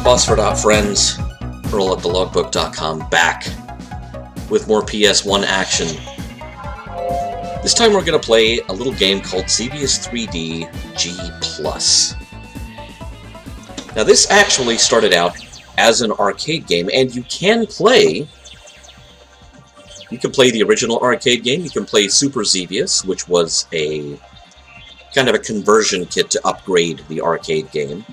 Phosphor Dot friends, Earl at thelogbook.com, back with more PS1 action. This time we're going to play a little game called Xevious 3D G+. Now this actually started out as an arcade game, and you can play the original arcade game. You can play Super Xevious, which was a kind of a conversion kit to upgrade the arcade game.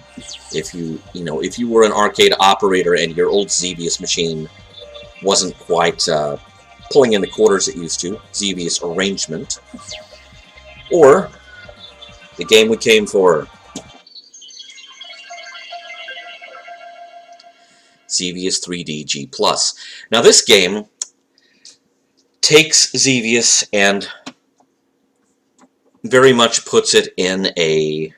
If you were an arcade operator and your old Xevious machine wasn't quite pulling in the quarters it used to, Xevious Arrangement, or the game we came for, Xevious 3D G+. Now this game takes Xevious and very much puts it in a,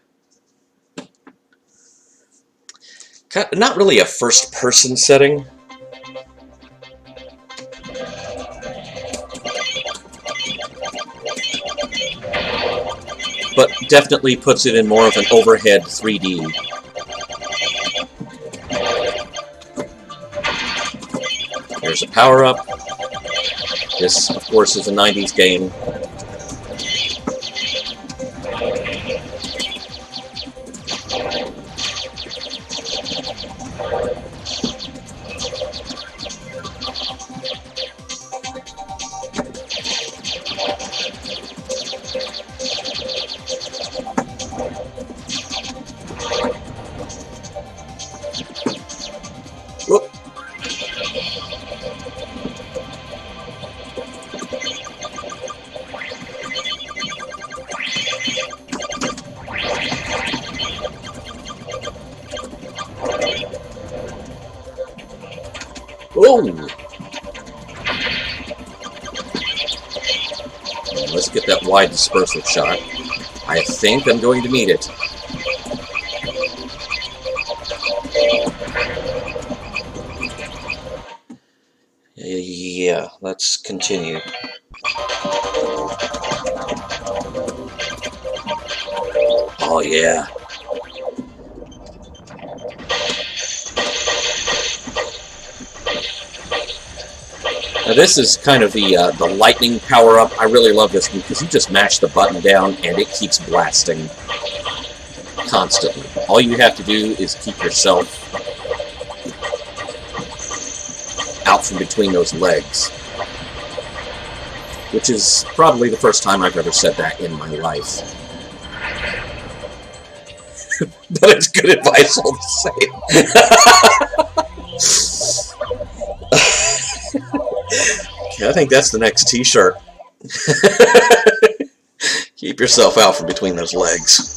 not really a first-person setting, but definitely puts it in more of an overhead 3D. There's a power-up. This, of course, is a 90s game. Whoop. Oh! Let's get that wide dispersal shot. I think I'm going to need it. Yeah, let's continue. Oh yeah. Now this is kind of the lightning power-up. I really love this one because you just mash the button down and it keeps blasting constantly. All you have to do is keep yourself out from between those legs, which is probably the first time I've ever said that in my life. But it's good advice all the same. I think that's the next t-shirt. Keep yourself out from between those legs.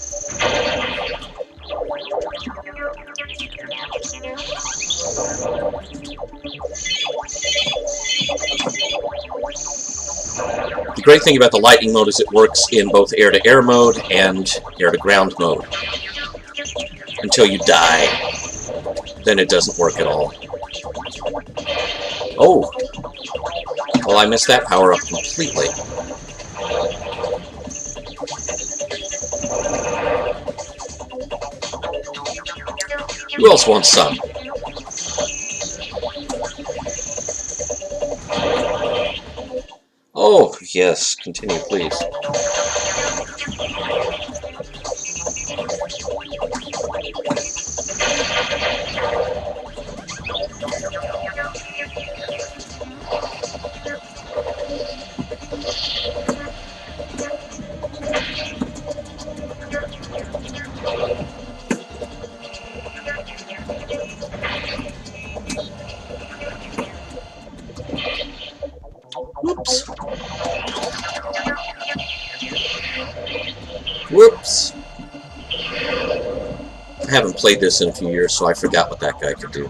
The great thing about the lightning mode is it works in both air-to-air mode and air-to-ground mode. Until you die. Then it doesn't work at all. Oh! Well, I missed that power-up completely. Who else wants some? Oh, yes. Continue, please. Whoops. Whoops. I haven't played this in a few years, so I forgot what that guy could do.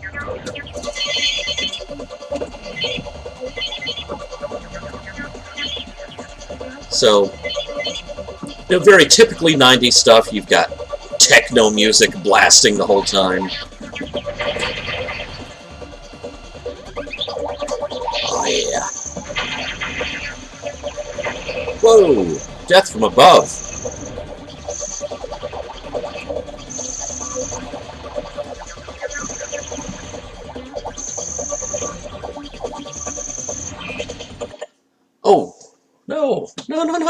So, very typically 90s stuff. You've got techno music blasting the whole time. Oh yeah. Whoa! Death from above.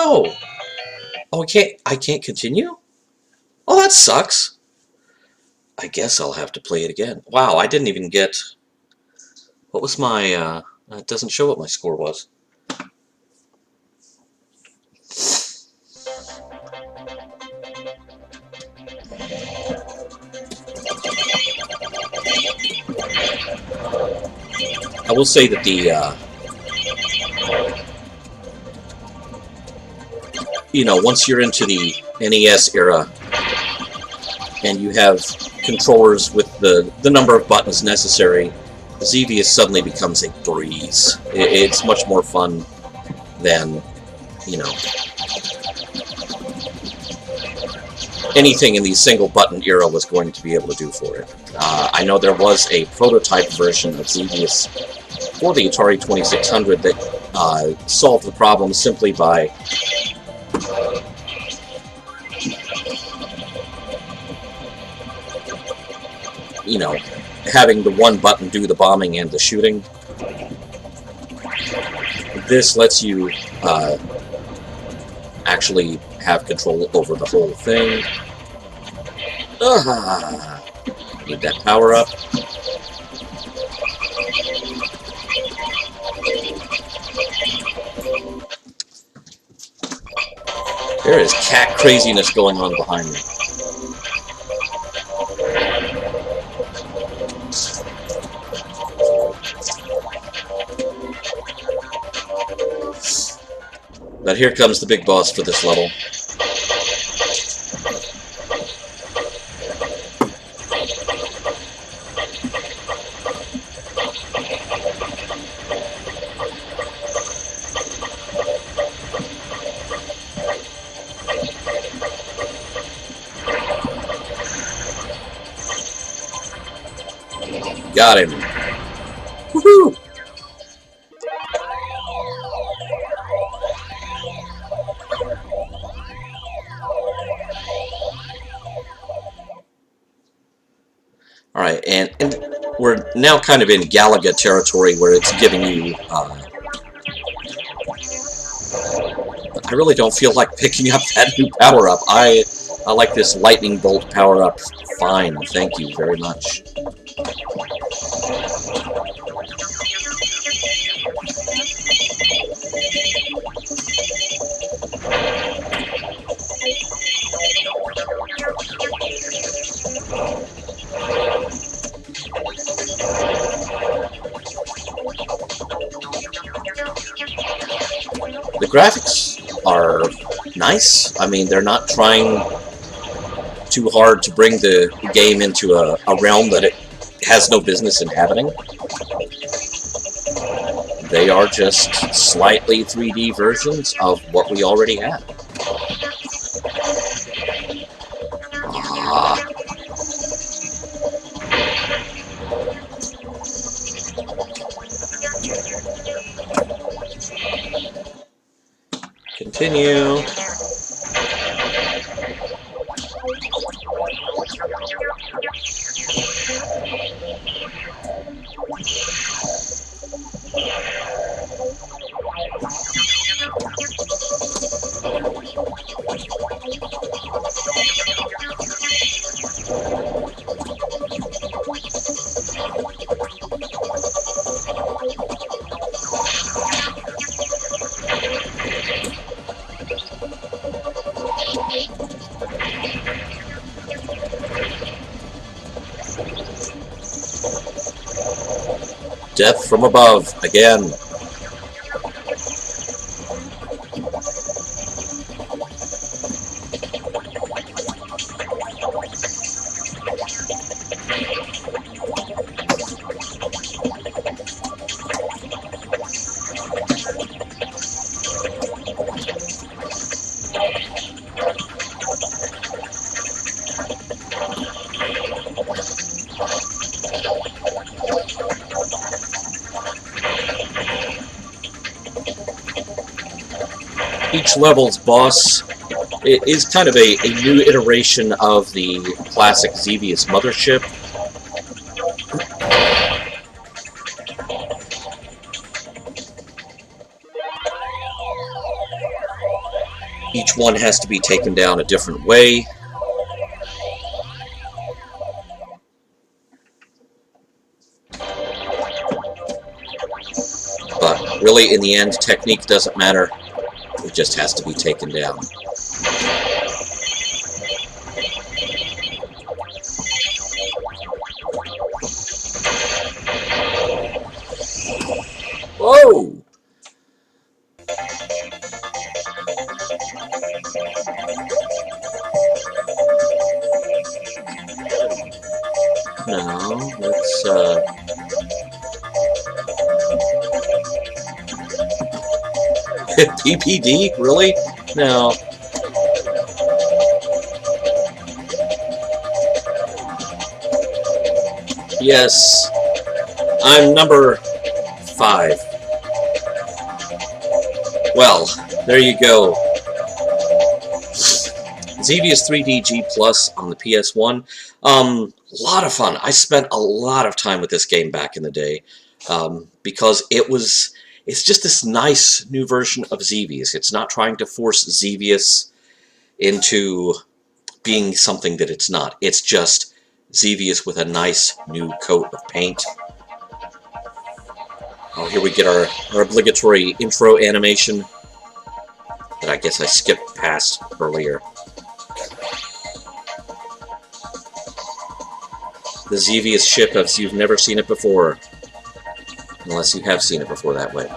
no! Oh, I can't continue? Oh, that sucks. I guess I'll have to play it again. Wow, I didn't even get... What was my... it doesn't show what my score was. I will say that the... you know, once you're into the NES era, and you have controllers with the number of buttons necessary, Xevious suddenly becomes a breeze. It's much more fun than, you know, anything in the single button era was going to be able to do for it. I know there was a prototype version of Xevious for the Atari 2600 that solved the problem simply by you know, having the one button do the bombing and the shooting. This lets you actually have control over the whole thing. Need that power up. There is cat craziness going on behind me. But here comes the big boss for this level. Got him. Woohoo! Alright, and we're now kind of in Galaga territory where it's giving you, I really don't feel like picking up that new power-up. I like this lightning bolt power-up fine, thank you very much. The graphics are nice. I mean, they're not trying too hard to bring the game into a realm that it has no business inhabiting. They are just slightly 3D versions of what we already have. Continue. Death from above, again. Each level's boss is kind of a new iteration of the classic Xevious mothership. PS1 has to be taken down a different way. But really, in the end, technique doesn't matter. It just has to be taken down. Whoa! No, let's, PPD? Really? No. Yes. I'm number 5. Well, there you go. Xevious 3DG Plus on the PS1. A lot of fun. I spent a lot of time with this game back in the day because it's just this nice new version of Xevious. It's not trying to force Xevious into being something that it's not. It's just Xevious with a nice new coat of paint. Oh, here we get our obligatory intro animation that I guess I skipped past earlier. The Xevious ship as you've never seen it before. Unless you have seen it before that way.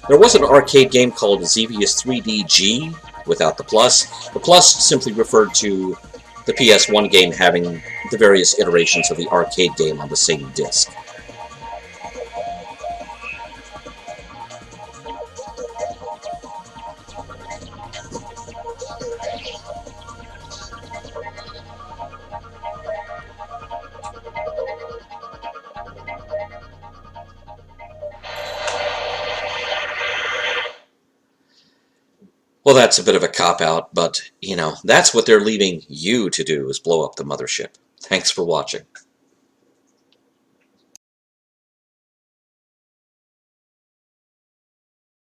There was an arcade game called Xevious 3DG without the plus. The plus simply referred to the PS1 game having the various iterations of the arcade game on the same disc. Well, that's a bit of a cop-out, but, you know, that's what they're leaving you to do, is blow up the mothership. Thanks for watching.